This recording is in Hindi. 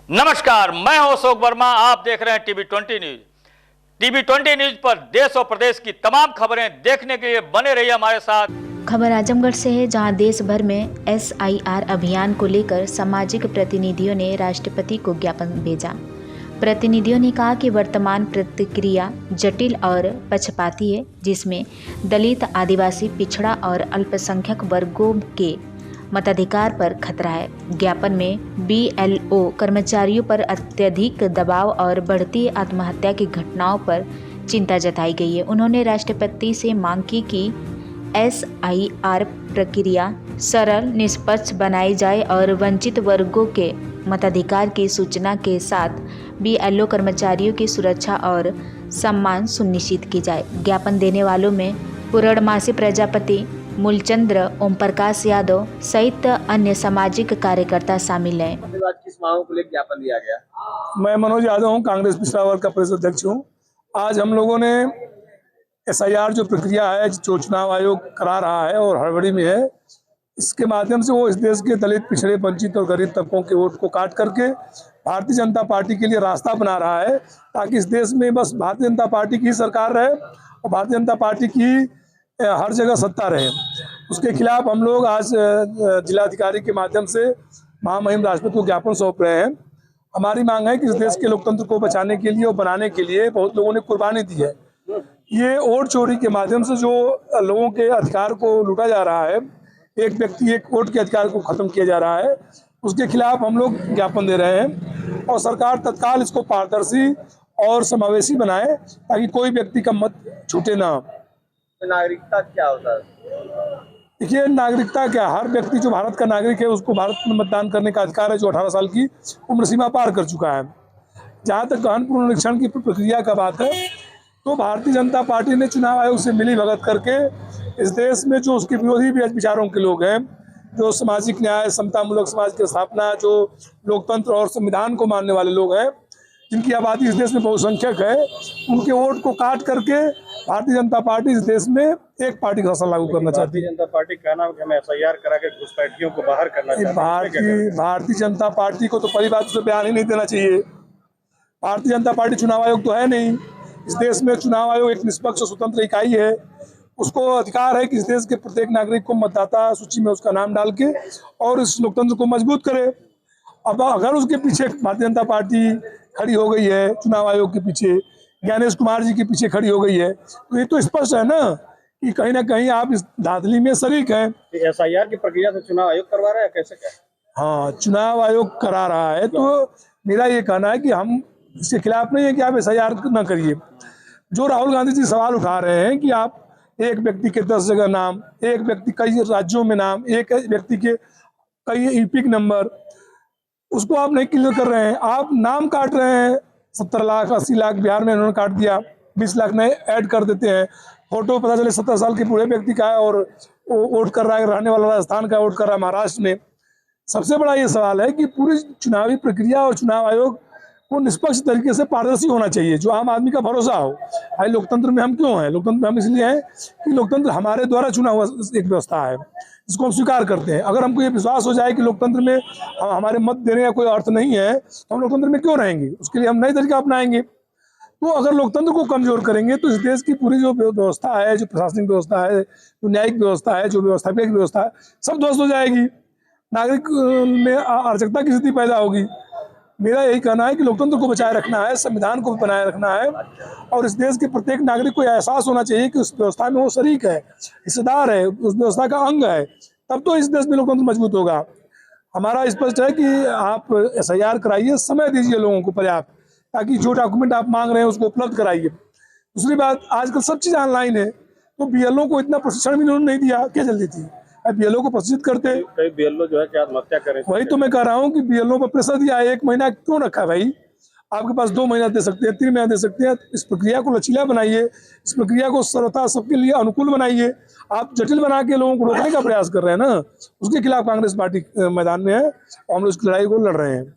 नमस्कार, मैं हूं अशोक वर्मा। आप देख रहे हैं टीवी 20 न्यूज। टीवी 20 न्यूज पर देश और प्रदेश की तमाम खबरें देखने के लिए बने रहिए हमारे साथ। खबर आजमगढ़ से है, जहां देश भर में SIR अभियान को लेकर सामाजिक प्रतिनिधियों ने राष्ट्रपति को ज्ञापन भेजा। प्रतिनिधियों ने कहा कि वर्तमान प्रतिक्रिया जटिल और पक्षपाती है, जिसमें दलित, आदिवासी, पिछड़ा और अल्पसंख्यक वर्गों के मताधिकार पर खतरा है। ज्ञापन में BLO कर्मचारियों पर अत्यधिक दबाव और बढ़ती आत्महत्या की घटनाओं पर चिंता जताई गई है। उन्होंने राष्ट्रपति से मांग की कि SIR प्रक्रिया सरल, निष्पक्ष बनाई जाए और वंचित वर्गों के मताधिकार की सूचना के साथ BLO कर्मचारियों की सुरक्षा और सम्मान सुनिश्चित की जाए। ज्ञापन देने वालों में पूर्णमासी प्रजापति, मूलचंद्र, ओम प्रकाश यादव सहित अन्य सामाजिक कार्यकर्ता शामिल हैं। किस मांगों को लेकर ज्ञापन दिया गया? मैं मनोज यादव हूँ, कांग्रेस पिछड़ा वर्ग का प्रदेश अध्यक्ष हूँ। आज हम लोगों ने SIR जो प्रक्रिया है, जो चुनाव आयोग करा रहा है और हड़बड़ी में है, इसके माध्यम से वो इस देश के दलित, पिछड़े, वंचित और गरीब तबकों के वोट को काट करके भारतीय जनता पार्टी के लिए रास्ता बना रहा है, ताकि इस देश में बस भारतीय जनता पार्टी की सरकार रहे और भारतीय जनता पार्टी की हर जगह सत्ता रहे। उसके खिलाफ हम लोग आज जिलाधिकारी के माध्यम से महामहिम राष्ट्रपति को ज्ञापन सौंप रहे हैं। हमारी मांग है कि इस देश के लोकतंत्र को बचाने के लिए और बनाने के लिए बहुत लोगों ने कुर्बानी दी है। ये वोट चोरी के माध्यम से जो लोगों के अधिकार को लूटा जा रहा है, एक व्यक्ति एक वोट के अधिकार को खत्म किया जा रहा है, उसके खिलाफ हम लोग ज्ञापन दे रहे हैं और सरकार तत्काल इसको पारदर्शी और समावेशी बनाए, ताकि कोई व्यक्ति का मत छूटे ना। नागरिकता क्या होता है? देखिए, नागरिकता क्या, हर व्यक्ति जो भारत का नागरिक है उसको भारत में मतदान करने का अधिकार है, जो 18 साल की उम्र सीमा पार कर चुका है। जहाँ तक गहन पुनरीक्षण की प्रक्रिया का बात है, तो भारतीय जनता पार्टी ने चुनाव आयोग से मिली भगत करके इस देश में जो उसके विरोधी विचारों के लोग हैं, जो सामाजिक न्याय, समतामूलक समाज की स्थापना, जो लोकतंत्र और संविधान को मानने वाले लोग हैं, जिनकी आबादी इस देश में बहुसंख्यक है, उनके वोट को काट करके भारतीय जनता पार्टी इस देश में एक पार्टी का शासन लागू करना चाहती है। भारतीय जनता पार्टी का नाम कि हमें SIR करा के घुसपैठियों को बाहर करना चाहिए। भारतीय जनता पार्टी को तो पहली बात से बयान ही नहीं देना चाहिए। भारतीय जनता पार्टी चुनाव आयोग तो है नहीं। इस देश में चुनाव आयोग एक निष्पक्ष स्वतंत्र इकाई है। उसको अधिकार है कि इस देश के प्रत्येक नागरिक को मतदाता सूची में उसका नाम डाल के और इस लोकतंत्र को मजबूत करे। अब अगर उसके पीछे भारतीय जनता पार्टी खड़ी हो गई है, चुनाव आयोग के पीछे ज्ञानेश कुमार जी के पीछे खड़ी हो गई है, तो ये तो स्पष्ट है ना कि कहीं ना कहीं आप इस धांधली में शरीक हैं। SIR की प्रक्रिया से चुनाव आयोग करवा रहा है, कैसे क्या? हाँ, चुनाव आयोग करा रहा है, तो मेरा ये कहना है कि हम इसके खिलाफ नहीं है कि आप SIR न करिए। जो राहुल गांधी जी सवाल उठा रहे हैं कि आप एक व्यक्ति के 10 जगह नाम, एक व्यक्ति कई राज्यों में नाम, एक व्यक्ति के कई EPIC नंबर, उसको आप नहीं क्लियर कर रहे हैं। आप नाम काट रहे हैं, 70 लाख 80 लाख बिहार में इन्होंने काट दिया, 20 लाख नए ऐड कर देते हैं। फोटो पता चले 70 साल के बूढ़े व्यक्ति का है और वो वोट कर रहा है, रहने वाला राजस्थान का वोट कर रहा है महाराष्ट्र में। सबसे बड़ा ये सवाल है कि पूरी चुनावी प्रक्रिया और चुनाव आयोग को निष्पक्ष तरीके से पारदर्शी होना चाहिए, जो आम आदमी का भरोसा हो। भाई, लोकतंत्र में हम क्यों हैं? लोकतंत्र में हम इसलिए हैं कि लोकतंत्र हमारे द्वारा चुना हुआ एक व्यवस्था है, जिसको हम स्वीकार करते हैं। अगर हमको ये विश्वास हो जाए कि लोकतंत्र में हमारे मत देने का कोई अर्थ नहीं है, तो हम लोकतंत्र में क्यों रहेंगे? उसके लिए हम नए तरीका अपनाएंगे। तो अगर लोकतंत्र को कमजोर करेंगे तो इस देश की पूरी जो व्यवस्था है, जो प्रशासनिक व्यवस्था है, जो न्यायिक व्यवस्था है, जो व्यवस्थापक व्यवस्था है, सब ध्वस्त हो जाएगी। नागरिक में अराजकता की स्थिति पैदा होगी। मेरा यही कहना है कि लोकतंत्र को बचाए रखना है, संविधान को बनाए रखना है और इस देश के प्रत्येक नागरिक को एहसास होना चाहिए कि उस व्यवस्था में वो शरीक है, हिस्सेदार है, उस व्यवस्था का अंग है। तब तो इस देश में लोकतंत्र मजबूत होगा। हमारा स्पष्ट है कि आप SIR कराइए, समय दीजिए लोगों को पर्याप्त, ताकि जो डॉक्यूमेंट आप मांग रहे हैं उसको उपलब्ध कराइए। दूसरी बात, आजकल सब चीज़ ऑनलाइन है, तो BLO को इतना प्रशिक्षण भी उन्होंने नहीं दिया, क्या जल्दी थी? BLO को प्रशिक्षित करते। कई BLO जो है कि आत्महत्या करें। वही तो मैं कह रहा हूँ कि BLO पर प्रेशर दिया है। 1 महीना क्यों रखा भाई? आपके पास 2 महीना दे सकते हैं, 3 महीना दे सकते हैं। इस प्रक्रिया को लचीला बनाइए, इस प्रक्रिया को सर्वथा सबके लिए अनुकूल बनाइए। आप जटिल बना के लोगों को रोकने का प्रयास कर रहे हैं ना, उसके खिलाफ कांग्रेस पार्टी मैदान में है और हम लोग इस लड़ाई को लड़ रहे हैं।